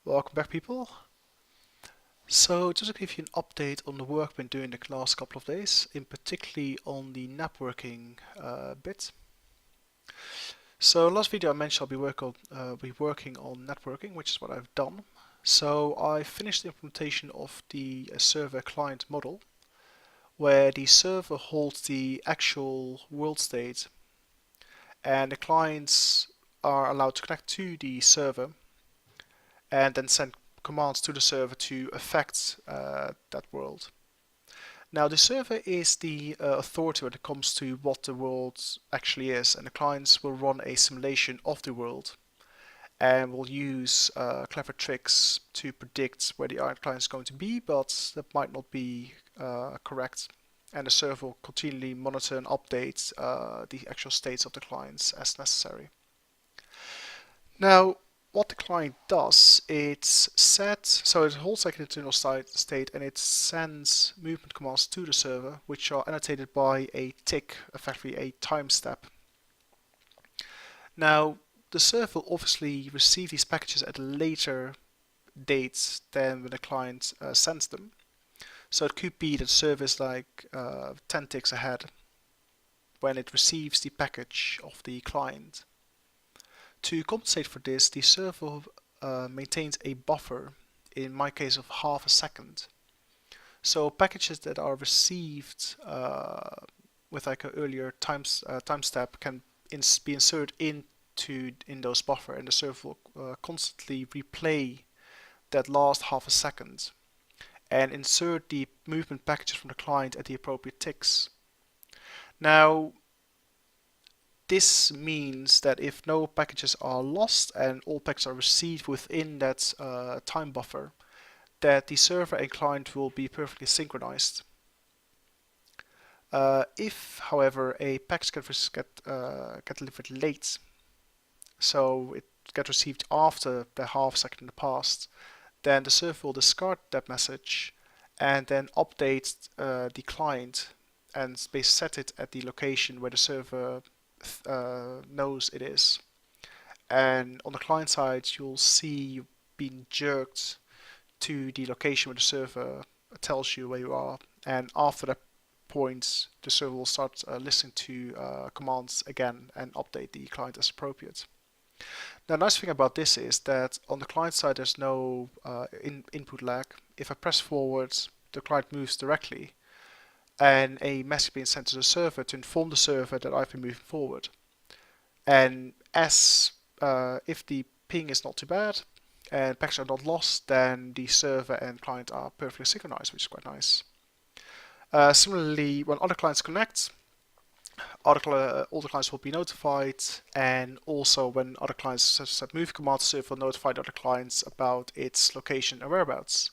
Welcome back, people. So just to give you an update on the work I've been doing the last couple of days, in particularly on the networking bit. So last video I mentioned I'll be working on networking, which is what I've done. So I finished the implementation of the server client model, where the server holds the actual world state, and the clients are allowed to connect to the server and then send commands to the server to affect that world. Now, the server is the authority when it comes to what the world actually is, and the clients will run a simulation of the world and will use clever tricks to predict where the client is going to be, but that might not be correct. And the server will continually monitor and update the actual states of the clients as necessary. Now, what the client does, so it holds like an internal state and it sends movement commands to the server, which are annotated by a tick, effectively a time step. Now, the server will obviously receive these packages at a later date than when the client sends them. So it could be that the server is like 10 ticks ahead when it receives the package of the client. To compensate for this, the server maintains a buffer, in my case of half a second. So packages that are received with like an earlier time step can be inserted in those buffer, and the server will constantly replay that last half a second and insert the movement packages from the client at the appropriate ticks. Now, this means that if no packages are lost and all packages are received within that time buffer, that the server and client will be perfectly synchronized. If, however, a package get delivered late, so it gets received after the half second passed, then the server will discard that message and then update the client and basically set it at the location where the server knows it is. And on the client side, you'll see you being jerked to the location where the server tells you where you are. And after that point, the server will start listening to commands again and update the client as appropriate. Now, the nice thing about this is that on the client side, there's no input lag. If I press forward, the client moves directly, and a message being sent to the server to inform the server that I've been moving forward. And if the ping is not too bad and packets are not lost, then the server and client are perfectly synchronized, which is quite nice. Similarly, when other clients connect, all the clients will be notified, and also when other clients set move command, the server will notify the other clients about its location and whereabouts.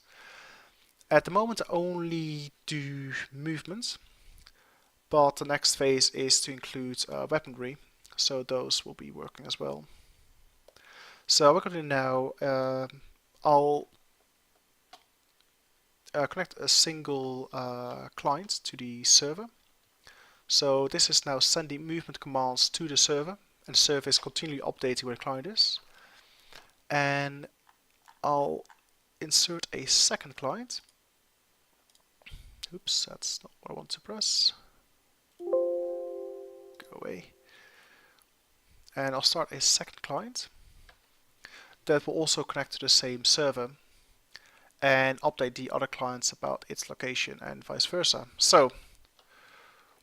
At the moment, I only do movement, but the next phase is to include weaponry, so those will be working as well. So what we're going to do now, I'll connect a single client to the server. So this is now sending movement commands to the server, and the server is continually updating where the client is. And I'll insert a second client. Oops, that's not what I want to press. Go away. And I'll start a second client that will also connect to the same server and update the other clients about its location and vice versa. So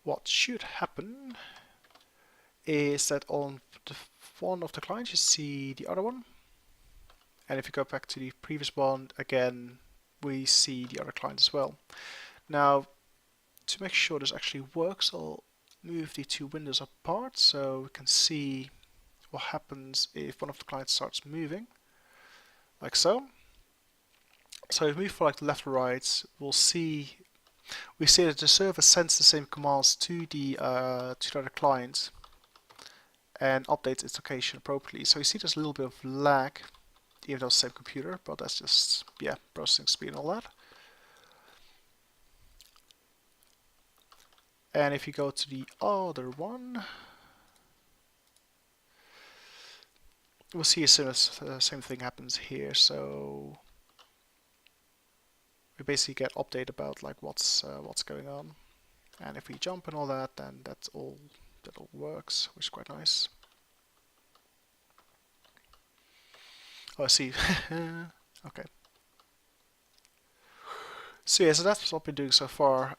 what should happen is that on one of the clients you see the other one, and if you go back to the previous one again, we see the other client as well. Now, to make sure this actually works, I'll move the two windows apart so we can see what happens if one of the clients starts moving, like so. So if we move from like left to right, we see that the server sends the same commands to the other client and updates its location appropriately. So you see there's a little bit of lag, even though it's the same computer, but that's just, yeah, processing speed and all that. And if you go to the other one, we'll see as soon as the same thing happens here. So we basically get update about like what's going on, and if we jump and all that, then that all works, which is quite nice. Oh, I see. Okay. So yeah, so that's what we're doing so far.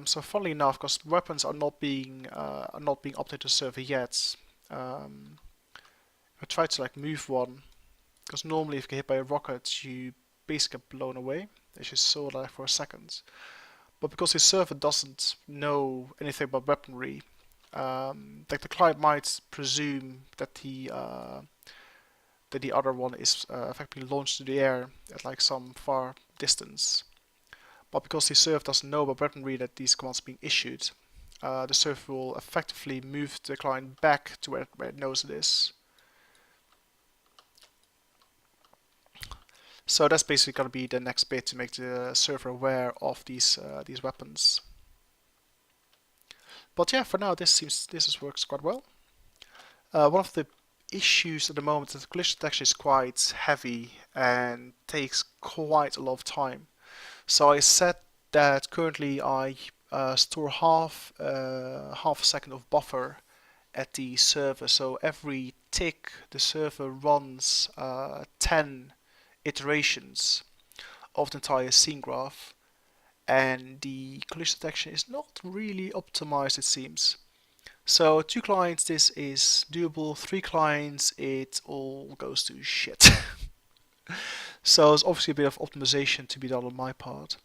So funnily enough, because weapons are not being updated to server yet, I tried to like move one, because normally if you get hit by a rocket, you basically get blown away, as you saw that for a second. But because the server doesn't know anything about weaponry, like the client might presume that the other one is effectively launched to the air at like some far distance. But because the server doesn't know about weaponry that these commands are being issued, the server will effectively move the client back to where it knows it is. So that's basically going to be the next bit to make the server aware of these weapons. But yeah, for now this works quite well. One of the issues at the moment is that collision detection is quite heavy and takes quite a lot of time. So I said that currently I store half a second of buffer at the server. So every tick the server runs 10 iterations of the entire scene graph, and the collision detection is not really optimized, it seems. So 2 clients this is doable, 3 clients it all goes to shit. So there's obviously a bit of optimization to be done on my part.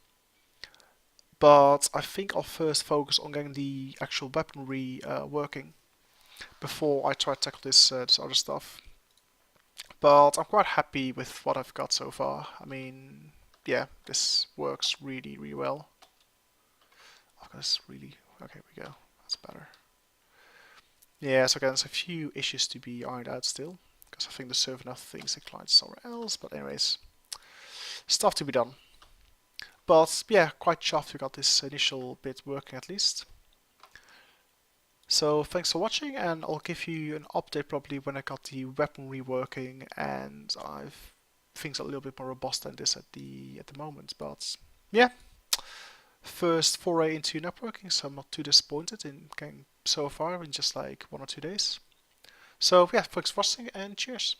But I think I'll first focus on getting the actual weaponry working before I try to tackle this other stuff. But I'm quite happy with what I've got so far. I mean, yeah, this works really, really well. I've got this really... Okay, we go. That's better. Yeah, so again, there's a few issues to be ironed out still, because I think the server now thinks the client's somewhere else. But anyways, stuff to be done. But yeah, quite chuffed we got this initial bit working at least. So thanks for watching, and I'll give you an update probably when I got the weaponry working and I've things are a little bit more robust than this at the moment. But yeah, first foray into networking, so I'm not too disappointed in getting so far in just like 1 or 2 days. So yeah, thanks for watching and cheers.